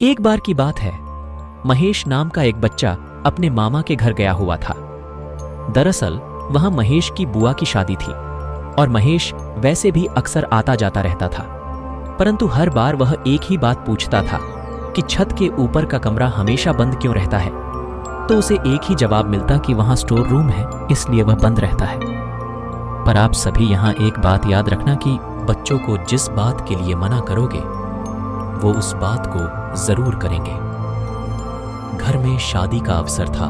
एक बार की बात है, महेश नाम का एक बच्चा अपने मामा के घर गया हुआ था। दरअसल वहां महेश की बुआ की शादी थी और महेश वैसे भी अक्सर आता जाता रहता था, परंतु हर बार वह एक ही बात पूछता था कि छत के ऊपर का कमरा हमेशा बंद क्यों रहता है। तो उसे एक ही जवाब मिलता कि वहां स्टोर रूम है, इसलिए वह बंद रहता है। पर आप सभी यहां एक बात याद रखना कि बच्चों को जिस बात के लिए मना करोगे वो उस बात को जरूर करेंगे। घर में शादी का अवसर था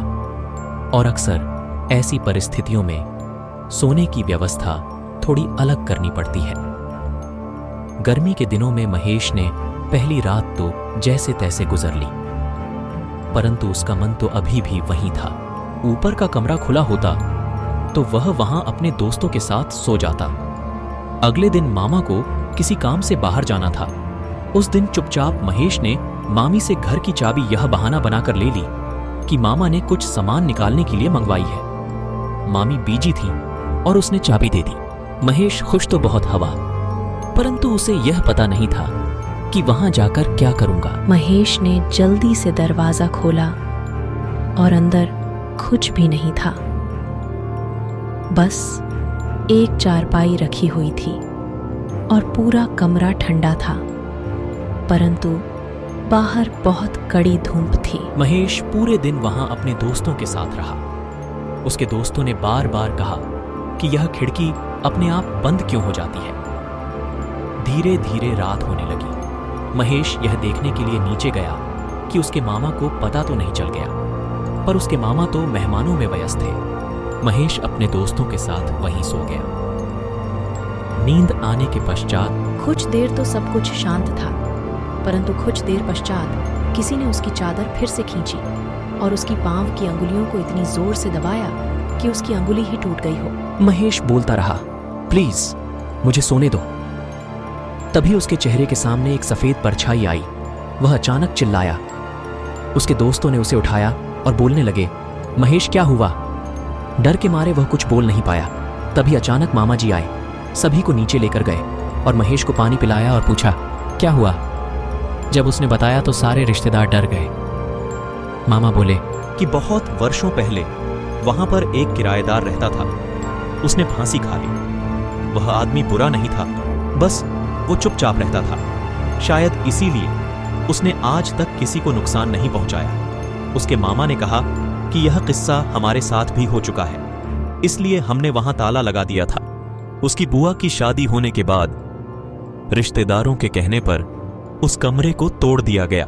और अक्सर ऐसी परिस्थितियों में सोने की व्यवस्था थोड़ी अलग करनी पड़ती है। गर्मी के दिनों में महेश ने पहली रात तो जैसे तैसे गुजर ली, परंतु उसका मन तो अभी भी वहीं था। ऊपर का कमरा खुला होता तो वह वहां अपने दोस्तों के साथ सो जाता। अगले दिन मामा को किसी काम से बाहर जाना था। उस दिन चुपचाप महेश ने मामी से घर की चाबी यह बहाना बनाकर ले ली कि मामा ने कुछ सामान निकालने के लिए मंगवाई है। मामी बीजी थी और उसने चाबी दे दी। महेश खुश तो बहुत हवा, परंतु उसे यह पता नहीं था कि वहां जाकर क्या करूंगा। महेश ने जल्दी से दरवाजा खोला और अंदर कुछ भी नहीं था, बस एक चारपाई रखी हुई थी और पूरा कमरा ठंडा था, परंतु बाहर बहुत कड़ी धूप थी। महेश पूरे दिन वहां अपने दोस्तों के साथ रहा। उसके दोस्तों ने बार बार कहा कि यह खिड़की अपने आप बंद क्यों हो जाती है। धीरे धीरे रात होने लगी। महेश यह देखने के लिए नीचे गया कि उसके मामा को पता तो नहीं चल गया, पर उसके मामा तो मेहमानों में व्यस्त थे। महेश अपने दोस्तों के साथ वहीं सो गया। नींद आने के पश्चात कुछ देर तो सब कुछ शांत था, परंतु कुछ देर पश्चात किसी ने उसकी चादर फिर से खींची और उसकी पांव की अंगुलियों को इतनी जोर से दबाया कि उसकी अंगुली ही टूट गई हो। महेश बोलता रहा, प्लीज मुझे सोने दो। तभी उसके चेहरे के सामने एक सफेद परछाई आई। वह अचानक चिल्लाया। उसके दोस्तों ने उसे उठाया और बोलने लगे, महेश क्या हुआ? डर के मारे वह कुछ बोल नहीं पाया। तभी अचानक मामा जी आए, सभी को नीचे लेकर गए और महेश को पानी पिलाया और पूछा, क्या हुआ? जब उसने बताया तो सारे रिश्तेदार डर गए। मामा बोले कि बहुत वर्षों पहले वहां पर एक किराएदार रहता था। उसने फांसी खा ली। वह आदमी बुरा नहीं था, बस वो चुपचाप रहता था। शायद इसीलिए उसने आज तक किसी को नुकसान नहीं पहुंचाया। उसके मामा ने कहा कि यह किस्सा हमारे साथ भी हो चुका है, इसलिए हमने वहां ताला लगा दिया था। उसकी बुआ की शादी होने के बाद रिश्तेदारों के कहने पर उस कमरे को तोड़ दिया गया।